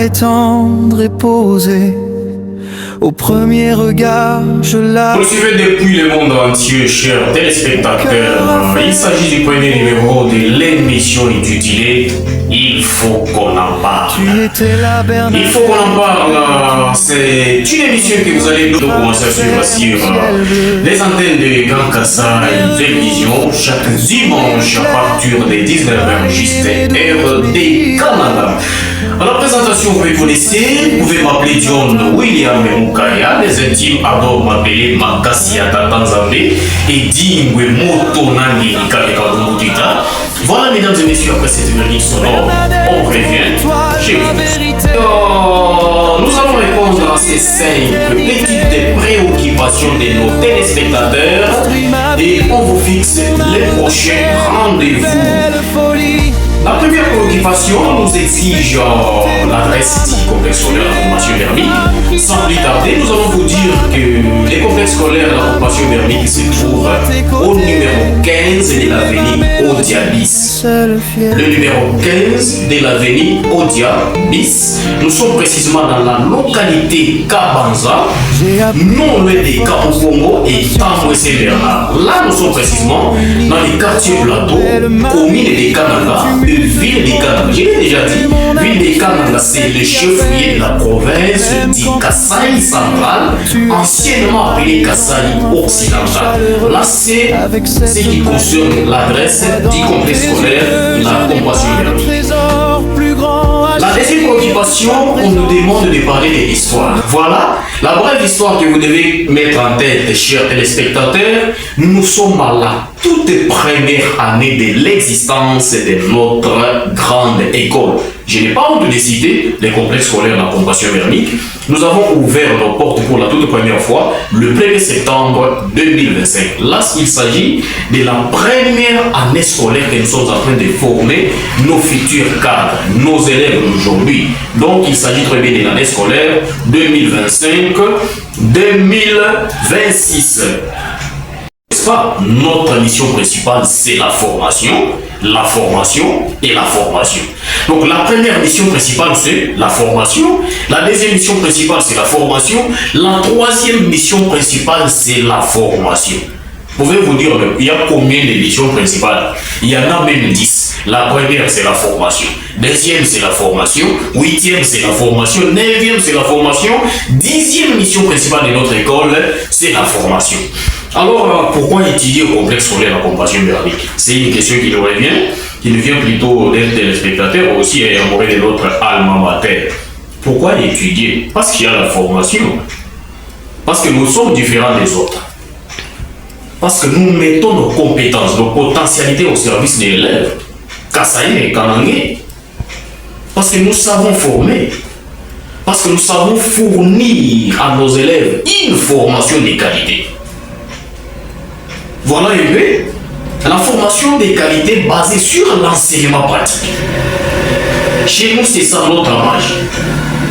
est tendre et posée. Au premier regard, je la... Vous suivez depuis le monde entier, chers téléspectateurs. Il s'agit du premier numéro de l'émission intitulée Il faut qu'on en parle. Il faut qu'on en parle. C'est une émission que vous allez commencer à suivre sur les antennes de Grand Kassai Télévision chaque dimanche à partir de 19h juste heure des Canada. À la présentation, vous me connaissez, vous pouvez m'appeler John William Mukaya, les intimes adorent m'appeler Makasiata Tanzambe et Dingwe Motonangi Kalekadumutita. Voilà, mesdames et messieurs, après cette verdict sonore, on revient chez vous. Nous allons répondre à ces 5 petites préoccupations de nos téléspectateurs et on vous fixe les prochains rendez-vous. La première préoccupation nous exige l'adresse du complexe scolaire de la formation thermique. Sans plus tarder, nous allons vous dire que les complexes scolaires de la formation thermique se trouvent au numéro 15 de l'avenue Odia Bis. Le numéro 15 de l'avenue Odia Bis. Nous sommes précisément dans la localité Kabanza, non loin des Kapopongo et Tambouessé Bernard. Là, nous sommes précisément dans les quartiers plateaux, communes des Kananga. Ville des Kananga, je l'ai déjà dit, ville des Kananga, c'est le chef-lieu de la province du Kasaï central, anciennement appelé Kasaï occidental. Là, c'est ce qui concerne l'adresse du complexe scolaire de la compassion thermique. La deuxième préoccupation, on nous demande de parler de l'histoire. Voilà la brève histoire que vous devez mettre en tête, chers téléspectateurs. Nous sommes à la toute première année de l'existence de notre grande école. Je n'ai pas honte de citer les complexes scolaires de la compassion thermique. Nous avons ouvert nos portes pour la toute première fois le 1er septembre 2025. Là, il s'agit de la première année scolaire que nous sommes en train de former nos futurs cadres, nos élèves d'aujourd'hui. Donc, il s'agit très bien de l'année scolaire 2025-2026. Notre mission principale, c'est la formation et la formation. Donc la première mission principale, c'est la formation. La deuxième mission principale, c'est la formation. La troisième mission principale, c'est la formation. Vous pouvez vous dire, il y a combien de missions principales? Il y en a même 10. La première, c'est la formation. Deuxième, c'est la formation. Huitième, c'est la formation. Neuvième, c'est la formation. Dixième mission principale de notre école, c'est la formation. Alors, pourquoi étudier au complexe scolaire la compassion thermique? C'est une question qui nous vient plutôt d'un téléspectateur, aussi amoureux de notre alma mater. Pourquoi étudier? Parce qu'il y a la formation. Parce que nous sommes différents des autres. Parce que nous mettons nos compétences, nos potentialités au service des élèves. Kasaï et Kanangé. Parce que nous savons former. Parce que nous savons fournir à nos élèves une formation de qualité. Voilà un peu la formation de qualité basée sur l'enseignement pratique. Chez nous, c'est ça notre magie.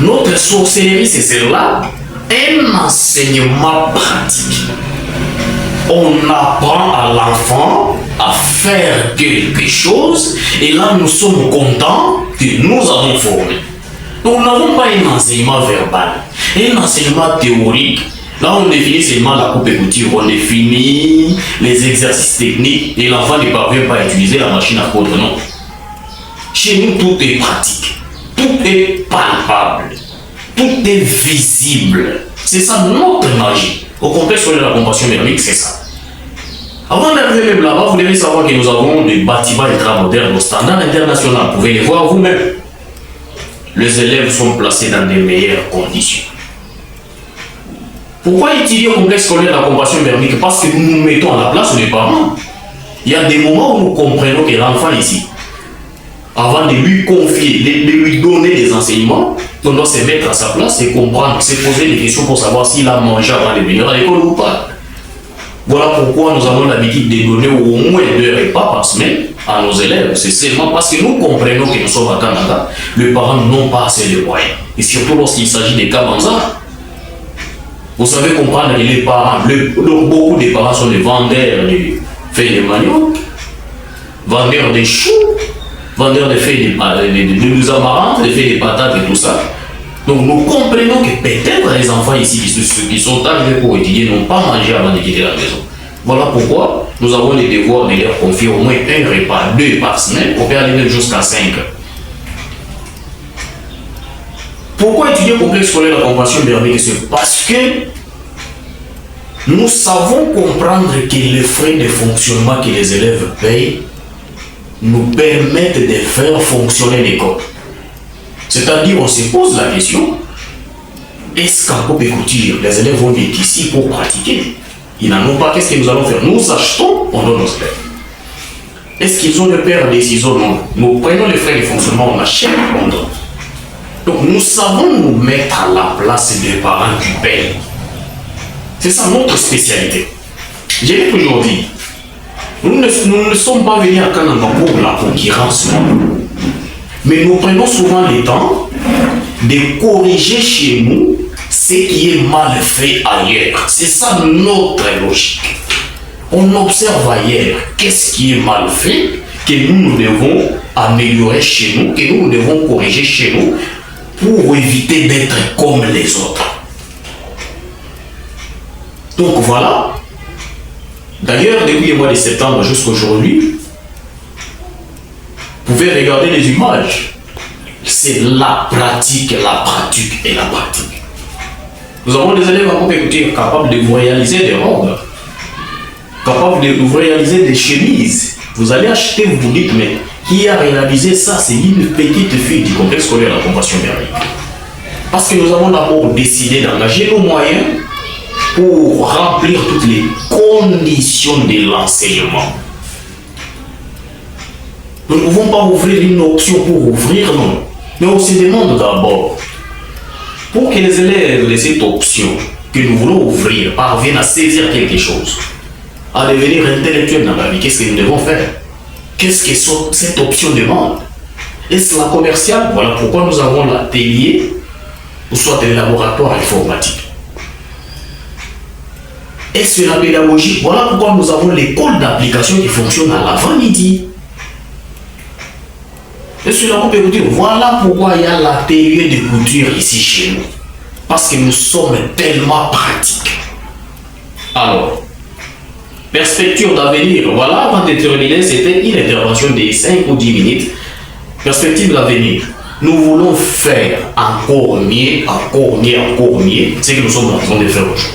Notre sorcellerie, c'est celle-là, un enseignement pratique. On apprend à l'enfant à faire quelque chose et là, nous sommes contents que nous avons formé. Donc, nous n'avons pas un enseignement verbal, un enseignement théorique. Là, on définit seulement la coupe et couture, on définit les exercices techniques et l'enfant ne parvient pas à utiliser la machine à coudre, non. Chez nous, tout est pratique, tout est palpable, tout est visible. C'est ça notre magie. Au complexe scolaire de la compassion thermique, c'est ça. Avant d'arriver même là-bas, vous devez savoir que nous avons des bâtiments ultramodernes au standard international. Vous pouvez les voir vous-même. Les élèves sont placés dans de meilleures conditions. Pourquoi étudier au complexe scolaire de la compassion thermique? Parce que nous nous mettons à la place des parents. Il y a des moments où nous comprenons que l'enfant ici, avant de lui confier, de lui donner des enseignements, on doit se mettre à sa place et comprendre, se poser des questions pour savoir s'il a mangé avant de venir à l'école ou pas. Voilà pourquoi nous avons l'habitude de donner au moins 2 repas par semaine à nos élèves. C'est seulement parce que nous comprenons que nous sommes à Canada, les parents n'ont pas assez de moyens. Et surtout lorsqu'il s'agit des Kabanza. Vous savez comprendre que les parents, beaucoup de parents sont des vendeurs de feuilles de manioc, vendeurs de choux, vendeurs de feuilles de amarantes, de feuilles de patates et tout ça. Donc nous comprenons que peut-être les enfants ici qui sont arrivés pour étudier n'ont pas mangé avant de quitter la maison. Voilà pourquoi nous avons le devoir de leur confier au moins un repas, 2 par semaine, on peut aller même jusqu'à 5. Pourquoi étudier au complexe scolaire la compassion Bernique? C'est parce que nous savons comprendre que les frais de fonctionnement que les élèves payent nous permettent de faire fonctionner l'école. C'est-à-dire, on se pose la question, est-ce qu'en Coupe et Couture, les élèves vont être ici pour pratiquer? Ils n'en ont pas, qu'est-ce que nous allons faire? Nous achetons, on donne aux élèves. Est-ce qu'ils ont le père des ciseaux? Non. Nous prenons les frais de fonctionnement, on achète, on donne. Donc nous savons nous mettre à la place des parents qui payent. C'est ça notre spécialité. Je l'ai toujours dit. Nous ne sommes pas venus à Kananga pour la concurrence. Mais nous prenons souvent le temps de corriger chez nous ce qui est mal fait ailleurs. C'est ça notre logique. On observe ailleurs qu'est-ce qui est mal fait, que nous devons améliorer chez nous, que nous devons corriger chez nous pour éviter d'être comme les autres. Donc voilà. D'ailleurs, depuis le mois de septembre jusqu'à aujourd'hui, vous pouvez regarder les images. C'est la pratique et la pratique. Nous avons des élèves en compétition capables de vous réaliser des robes, capables de vous réaliser des chemises. Vous allez acheter, vous vous dites, mais qui a réalisé ça? C'est une petite fille du complexe scolaire de la compassion Bernique. Parce que nous avons d'abord décidé d'engager nos moyens pour remplir toutes les conditions de l'enseignement. Nous ne pouvons pas ouvrir une option pour ouvrir, non. Mais on se demande d'abord, pour que les élèves de cette option que nous voulons ouvrir parviennent à saisir quelque chose, à devenir intellectuels dans la vie, qu'est-ce que nous devons faire? Qu'est-ce que cette option demande? Est-ce la commerciale? Voilà pourquoi nous avons l'atelier, ou soit le laboratoire informatique. Est-ce la pédagogie? Voilà pourquoi nous avons l'école d'application qui fonctionne à l'avant-midi. Est-ce la coupe et couture? Voilà pourquoi il y a l'atelier de couture ici chez nous. Parce que nous sommes tellement pratiques. Alors, perspective d'avenir. Voilà, avant de terminer, c'était une intervention de 5 ou 10 minutes. Perspective d'avenir. Nous voulons faire encore mieux, ce que nous sommes en train de faire aujourd'hui.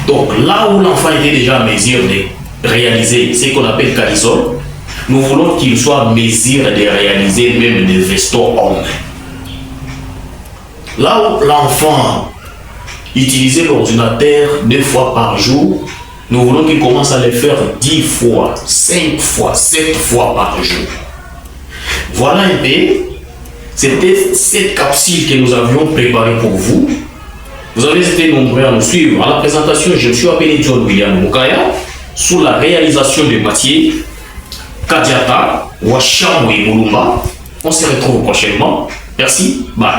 Donc là où l'enfant était déjà en mesure de réaliser ce qu'on appelle calisol, nous voulons qu'il soit en mesure de réaliser même des vestons hommes. Là où l'enfant utilisait l'ordinateur 2 fois par jour, nous voulons qu'il commence à le faire 10 fois, 5 fois, 7 fois par jour. Voilà un peu, c'était cette capsule que nous avions préparée pour vous. Vous avez été nombreux à nous suivre. À la présentation, je me suis appelé John William Mukaya, sous la réalisation de Mathieu Kadiata, Wacham et Moulumba. On se retrouve prochainement. Merci, bye.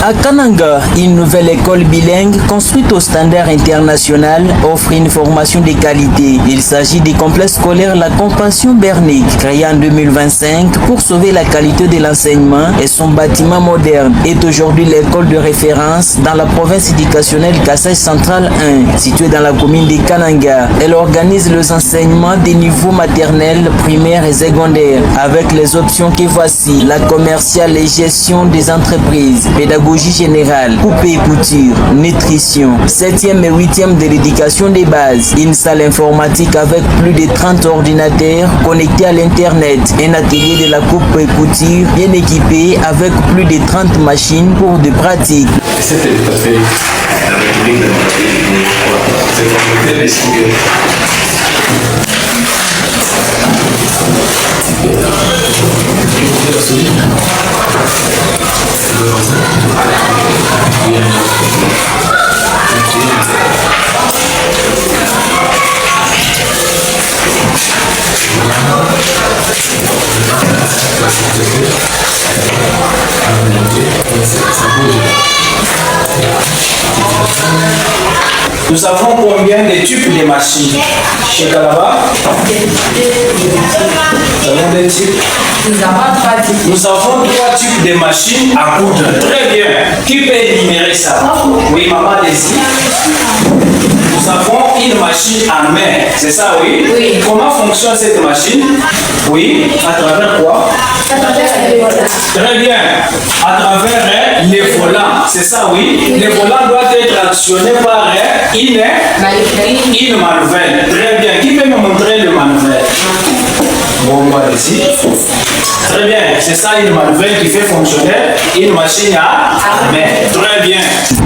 À Kananga, une nouvelle école bilingue construite au standard international offre une formation de qualité. Il s'agit du complexe scolaire La Compassion Bernique, créé en 2025 pour sauver la qualité de l'enseignement, et son bâtiment moderne est aujourd'hui l'école de référence dans la province éducationnelle Kasaï Central 1, située dans la commune de Kananga. Elle organise les enseignements des niveaux maternels, primaires et secondaires avec les options que voici: la commerciale et gestion des entreprises, pédagogie générale, coupe et couture, nutrition, 7e et 8e de l'éducation des bases, une salle informatique avec plus de 30 ordinateurs connectés à l'internet, un atelier de la coupe et couture bien équipé avec plus de 30 machines pour de pratiques. Nous avons combien de types de machines chez Kalaba? Nous avons des types. Nous avons 3 types de machines à coudre. Très bien. Qui peut énumérer ça? Oui, maman Désir. Nous avons une machine à main. C'est ça, oui? Oui. Comment fonctionne cette machine? Oui. À travers quoi? Très bien. À travers les volants. C'est ça, oui? Les volants doivent être actionnés par une manivelle. Très bien. Qui peut me montrer le manivelle? Bon, on va ici. Très bien, c'est ça une manivelle qui fait fonctionner une machine à main. Très bien.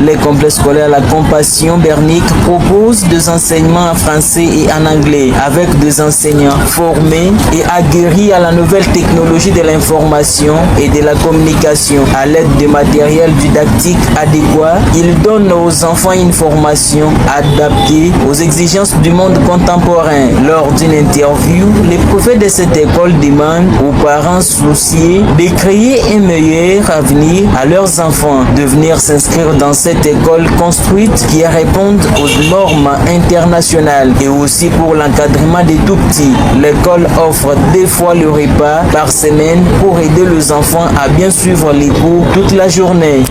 Les complexes scolaires La Compassion Bernique propose des enseignements en français et en anglais avec des enseignants formés et aguerris à la nouvelle technologie de l'information et de la communication. À l'aide de matériel didactique adéquat, ils donnent aux enfants une formation adaptée aux exigences du monde contemporain. Lors d'une interview, les profs de cette école demandent aux parents souciés de créer un meilleur avenir à leurs enfants, de venir s'inscrire dans cette école construite qui répond aux normes internationales et aussi pour l'encadrement des tout petits. L'école offre 2 fois le repas par semaine pour aider les enfants à bien suivre les cours toute la journée.